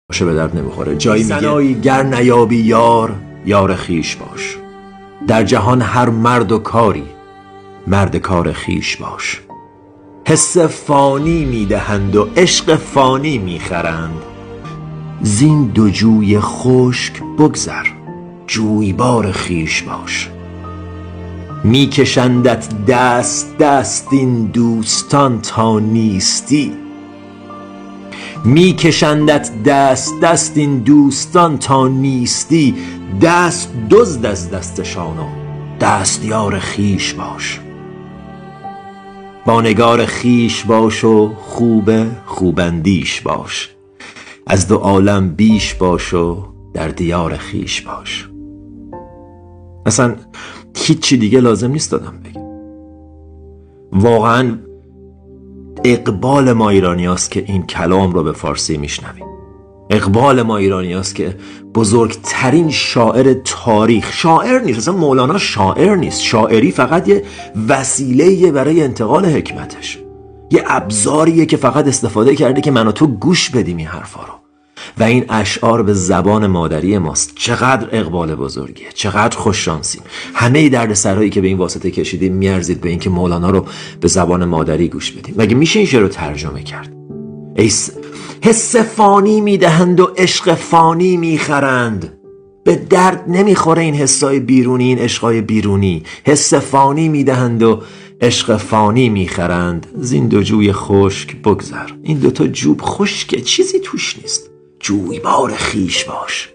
باشه به درد نمیخوره. جایی میگه سنایی گر نیابی یار، یار خیش باش. در جهان هر مرد و کاری، مرد کار خیش باش. حس فانی میدهند و عشق فانی میخرند. زین دو جوی خشک بگذر، جویبار خیش باش. میکشندت دست دست این دوستان تا نیستی. میکشندت دست دست این دوستان تا نیستی. دست دزد از دستشان و دست یار خیش باش. با نگار خیش باش و خوبندیش باش. از دو عالم بیش باش و در دیار خیش باش. اصلا هیچی دیگه لازم نیست دادم بگم. واقعا اقبال ما ایرانی هست که این کلام رو به فارسی میشنویم. اقبال ما ایرانی هست که بزرگترین شاعر تاریخ، شاعر نیست اصلا، مولانا شاعر نیست. شاعری فقط یه وسیله‌ایه برای انتقال حکمتش، یه ابزاریه که فقط استفاده کرده که من و تو گوش بدیم این حرفا رو. و این اشعار به زبان مادری ماست. چقدر اقبال بزرگیه، چقدر خوششانسیم. همه دردسرایی که به این واسطه کشیدیم میارزید به این که مولانا رو به زبان مادری گوش بدیم. مگه میشه این شعر رو ترجمه کرد؟ حس فانی میدهند و عشق فانی میخرند. به درد نمیخوره این حسای بیرونی، این عشقای بیرونی. حس فانی میدهند و عشق فانی میخرند. زین دو جوی خشک بگذر. این دوتا جوب خشکه، چیزی توش نیست. جویبار خیش باش.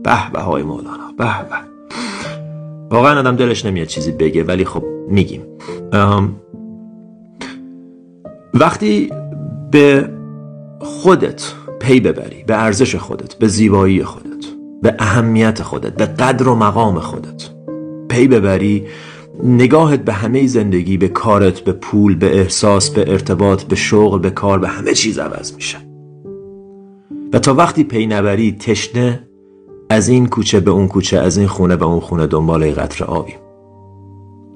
به به های مولانا، به به. واقعا آدم دلش نمیاد چیزی بگه ولی خب میگیم. وقتی به خودت پی ببری، به ارزش خودت، به زیبایی خودت، به اهمیت خودت، به قدر و مقام خودت پی ببری، نگاهت به همه زندگی، به کارت، به پول، به احساس، به ارتباط، به شغل، به کار، به همه چیز عوض میشه. و تا وقتی پی نبری تشنه از این کوچه به اون کوچه، از این خونه به اون خونه دنبال قطره آبی.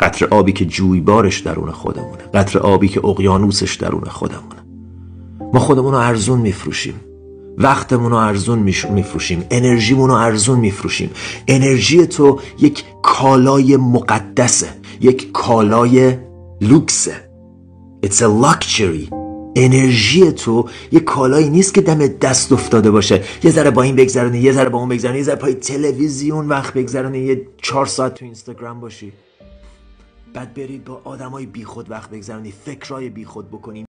قطره آبی که جویبارش درون خودمونه، قطره آبی که اقیانوسش درون خودمونه. ما خودمون رو ارزون میفروشیم، وقتمون رو ارزون میفروشیم، انرژیمون رو ارزون میفروشیم. انرژی تو یک کالای مقدسه، یک کالای لوکسه. It's a luxury. انرژی تو یه کالایی نیست که دم دست افتاده باشه، یه ذره با این بگذرونی، یه ذره با اون بگذرونی، یه ذره پای تلویزیون وقت بگذرونی، یه 4 ساعت تو اینستاگرام باشی، بعد برید با آدمای بیخود وقت بگذرونی، فکرای بیخود بکنی.